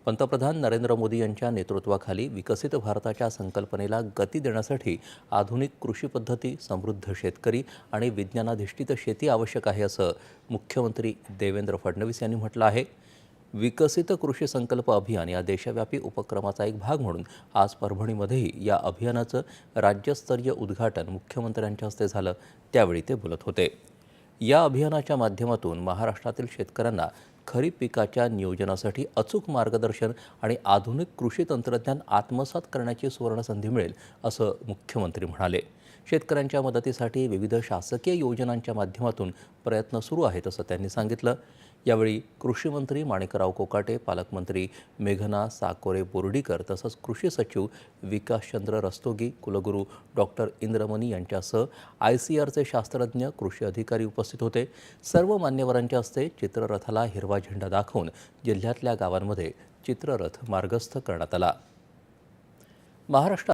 पंतप्रधान नरेंद्र मोदी यांच्या नेतृत्वाखाली विकसित भारताच्या संकल्पनेला गती देण्यासाठी आधुनिक कृषी पद्धती, समृद्ध शेतकरी आणि विज्ञानाधिष्ठित शेती आवश्यक आहे, असं मुख्यमंत्री देवेंद्र फडणवीस यांनी म्हटलं आहे. विकसित कृषी संकल्प अभियान या देशव्यापी उपक्रमाचा एक भाग म्हणून आज परभणीमध्येही या अभियानाचं राज्यस्तरीय उद्घाटन मुख्यमंत्र्यांच्या हस्ते झालं. त्यावेळी ते बोलत होते. या अभियानाच्या माध्यमातून महाराष्ट्रातील शेतकऱ्यांना खरीप पिकाच्या नियोजनासाठी अचूक मार्गदर्शन आणि आधुनिक कृषी तंत्रज्ञान आत्मसात करण्याची सुवर्णसंधी मिळेल, असं मुख्यमंत्री म्हणाले. शेतकऱ्यांच्या मदतीसाठी विविध शासकीय योजनांच्या माध्यमातून प्रयत्न सुरू आहेत, असं त्यांनी सांगितलं. यावेळी कृषी मंत्री माणिकराव कोकाटे, पालकमंत्री मेघना साकोरे बोर्डीकर तसंच कृषी सचिव विकासचंद्र रस्तोगी, कुलगुरू डॉक्टर इंद्रमणी यांच्यासह ICARचे शास्त्रज्ञ, कृषी अधिकारी उपस्थित होते. सर्व मान्यवरांच्या हस्ते चित्ररथाला हिरवा झेंडा दाखवून जिल्ह्यातल्या गावांमध्ये चित्ररथ मार्गस्थ करण्यात आला. महाराष्ट्र